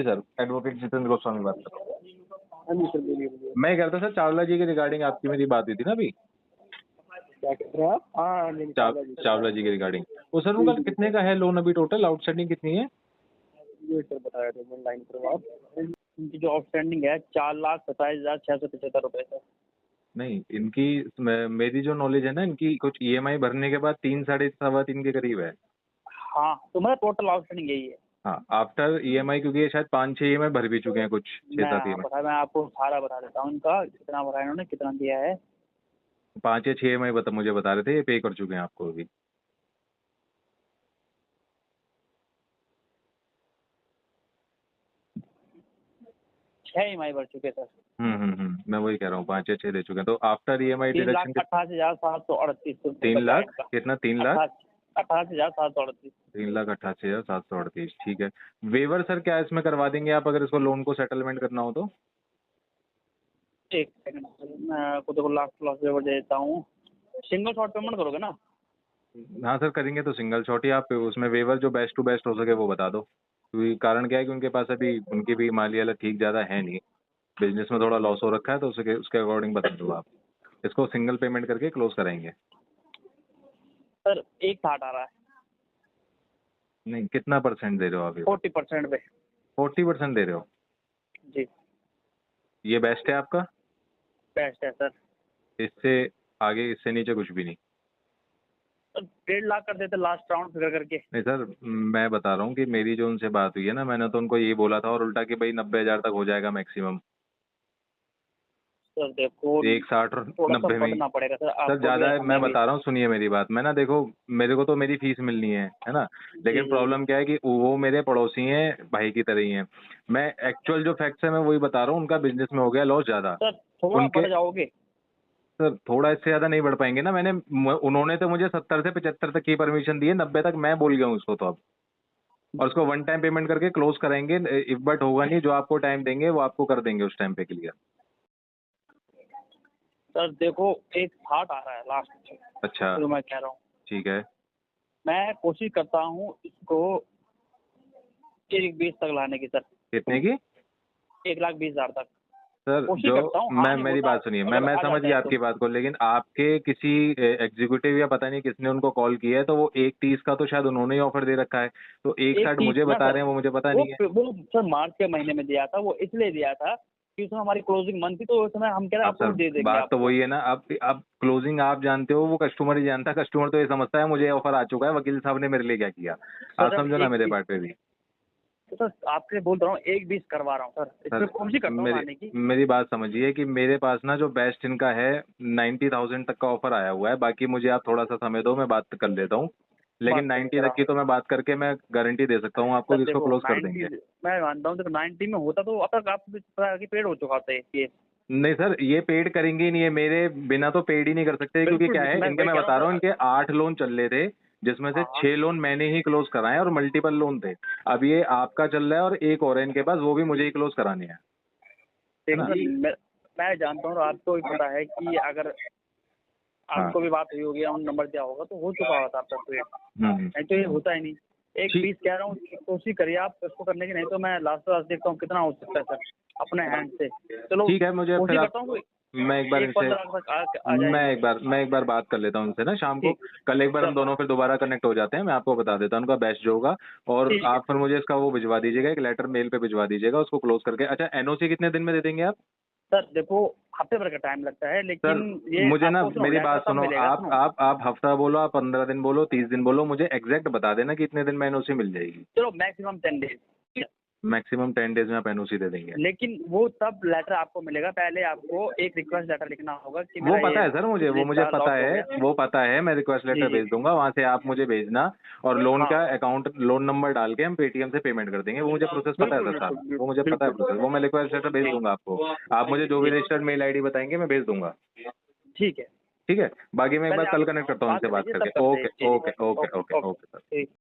Sir, advocate Jitendra Goswami बात कर रहा हूँ। हाँ जी सर, बोलिए बोलिए। मैं कह रहा था सर, चावला जी के रिगार्डिंग आपकी मेरी बात हुई थी ना अभी। क्या कह रहे हैं आप? हाँ नहीं, चावला जी के रिगार्डिंग वो सर, उनका कितने का है लोन अभी, टोटल आउटस्टैंडिंग कितनी है? ये सर बताया थे मैं लाइन पर आप। उनकी जो आउटस्टैंडिंग है 4,27,675 रुपए सर। नहीं, इनकी मेरी जो नॉलेज है ना, इनकी कुछ ईएमआई भरने के बाद 3 साढ़े सवा 3 के करीब है। हाँ तो मतलब टोटल आउटस्टैंडिंग यही है। हाँ, आफ्टर ईएमआई, क्योंकि ये शायद 5-6 ईएमआई भर भी चुके हैं, कुछ 6-7 ईएमआई। मैं आपको सारा बता देता हूँ इनका कितना भरा है, इन्होंने कितना दिया है। 5 या 6 ईएमआई मुझे बता रहे थे, ये पे कर चुके हैं आपको अभी। 6 EMI भर चुके सर। मैं वही कह रहा हूँ, 5 या 6 दे चुके हैं। तो आफ्टर ईएमआई डिडक्शन 3,88,738 3 लाख कितना? 3 लाख 88,738। 3,88,738, ठीक है। वेवर सर क्या इसमें करवा देंगे आप, अगर इसको लोन को सेटलमेंट करना हो तो? एक सेकंड मैं आपको देखो लास्ट वेवर दे देता हूँ। सिंगल शॉट पेमेंट करोगे ना? हाँ सर, करेंगे तो सिंगल शॉट ही। आप उसमें वेवर जो बेस्ट टू बेस्ट हो सके वो बता दो, क्योंकि कारण क्या है कि उनके पास अभी उनकी भी माली हालत ठीक ज़्यादा है नहीं, बिजनेस में थोड़ा लॉस हो रखा है, तो उसके अकॉर्डिंग बता दो आप। इसको सिंगल पेमेंट करके क्लोज कराएंगे। सर 1,60 आ रहा है। नहीं, कितना परसेंट दे रहे हो आप? 40% पे। 40% दे रहे हो? जी ये बेस्ट है आपका? बेस्ट है सर। इससे आगे, इससे नीचे कुछ भी नहीं? सर 1.5 लाख कर देते लास्ट राउंड फिगर करके। नहीं सर, मैं बता रहा हूँ कि मेरी जो उनसे बात हुई है ना, मैंने तो उनको यही बोला था, और उल्टा कि भाई 90,000 तक हो जाएगा मैक्सिमम। सर देखो 1,60 और 90 में ही। पड़ेगा सर सर ज़्यादा है, मैं बता रहा हूँ, सुनिए मेरी बात। मैं ना, देखो, मेरे को तो मेरी फीस मिलनी है ना। लेकिन प्रॉब्लम क्या है कि वो मेरे पड़ोसी हैं, भाई की तरह ही हैं। मैं एक्चुअल जो फैक्ट्स है मैं वही बता रहा हूँ। उनका बिजनेस में हो गया लॉस ज़्यादा। सर थोड़ा बढ़ जाओगे? सर थोड़ा इससे ज़्यादा नहीं बढ़ पाएंगे ना। उन्होंने तो मुझे 70 से 75 तक की परमिशन दी है, 90 तक मैं बोल गया हूँ उसको तो अब। और उसको वन टाइम पेमेंट करके क्लोज कराएंगे। इफ बट होगा नहीं, जो आपको टाइम देंगे वो आपको कर देंगे उस टाइम पे क्लियर। सर देखो 1,60 आ रहा है लास्ट। अच्छा, तो मैं कह रहा हूँ ठीक है। मैं कोशिश करता हूँ इसको 1,20 तक लाने की सर। कितने की? 1,20,000 तक सर जो मेरी बात सुनिए, मैं समझ गया आपकी बात को, लेकिन आपके किसी एग्जीक्यूटिव या पता नहीं किसने उनको कॉल किया है, तो वो 1,30 का तो शायद उन्होंने ही ऑफर दे रखा है। तो 1,60 मुझे बता रहे हैं, वो मुझे पता नहीं है। वो सर मार्च के महीने में दिया था, वो इसलिए दिया था कि उसमें हमारी क्लोजिंग मंथ थी, तो उस समय हम कह रहे हैं आपको दे देंगे। बात तो वही है ना। अब क्लोजिंग आप जानते हो, वो कस्टमर ही जानता है। कस्टमर तो ये समझता है मुझे ऑफर आ चुका है, वकील साहब ने मेरे लिए क्या किया। आप समझो ना मेरे पार्ट पे भी। तो सर आपसे बोल रहा हूँ 1,20 करवा रहा हूँ सर। इसमें कोशिश करता हूँ आने की। मेरी बात समझिए कि मेरे पास ना जो बेस्ट इनका है 90,000 तक का ऑफर आया हुआ है। बाकी मुझे आप थोड़ा सा समय दो, मैं बात कर लेता हूँ। लेकिन 90 तक की तो मैं बात करके मैं गारंटी दे सकता हूँ आपको, जिसको क्लोज कर देंगे। मैं मानता हूँ जब 90 में होता तो अब तक आप पेड हो चुका था ये। नहीं सर, ये पेड करेंगे ही नहीं, है मेरे बिना तो पेड ही नहीं कर सकते, क्योंकि क्या है इनके, मैं बता रहा हूँ, इनके 8 लोन चल रहे थे, जिसमें से 6 लोन मैंने ही क्लोज कराए और मल्टीपल लोन थे। अब ये आपका चल रहा है और एक और है इनके पास, वो भी मुझे ही क्लोज कराने हैं। मैं जानता हूँ, आपको भी पता है कि अगर आपको भी बात हुई होगी, उन नंबर दिया होगा तो हो चुका होता आपका पेड। नहीं तो ये होता ही नहीं। 1,20 कह रहा हूँ, कोशिश करिए आप इसको करने की, नहीं तो मैं लास्ट देखता हूँ कितना हो सकता है सर अपने हैंड से। चलो ठीक है, मुझे कोशिश करता हूँ। मैं एक बार बात कर लेता हूँ उनसे ना शाम को। कल एक बार हम दोनों फिर दोबारा कनेक्ट हो जाते हैं, मैं आपको बता देता हूँ उनका बेस्ट जो होगा। और आप फिर मुझे इसका वो भिजवा दीजिएगा, एक लेटर मेल पे भिजवा दीजिएगा उसको क्लोज करके। अच्छा, एनओसी कितने दिन में दे देंगे आप? सर देखो हफ्ते भर का टाइम लगता है, लेकिन ये मुझे ना, मेरी बात सुनो, आप हफ्ता बोलो, आप 15 दिन बोलो, 30 दिन बोलो, मुझे एग्जैक्ट बता देना कि इतने दिन में एनओसी मिल जाएगी। चलो मैक्सिमम 10 डेज। मैक्सिमम 10 डेज में आप एनओसी दे देंगे। लेकिन वो तब लेटर आपको मिलेगा, पहले आपको एक रिक्वेस्ट लेटर लिखना होगा कि वो पता है सर मुझे, वो मुझे पता है, वो पता है। मैं रिक्वेस्ट लेटर भेज दूंगा, वहाँ से आप मुझे भेजना, और लोन का अकाउंट, लोन नंबर डाल के हम पेटीएम से पेमेंट कर देंगे। वो मुझे प्रोसेस पता है सर साहब, वो मुझे पता है प्रोसेस। वो मैं रिक्वेस्ट लेटर भेज दूंगा आपको। आप मुझे जो भी रजिस्टर्ड मेल आईडी बताएंगे मैं भेज दूंगा। ठीक है, ठीक है। बाकी मैं एक बार कल कनेक्ट करता हूँ उनसे बात करके। Okay okay okay okay okay sir.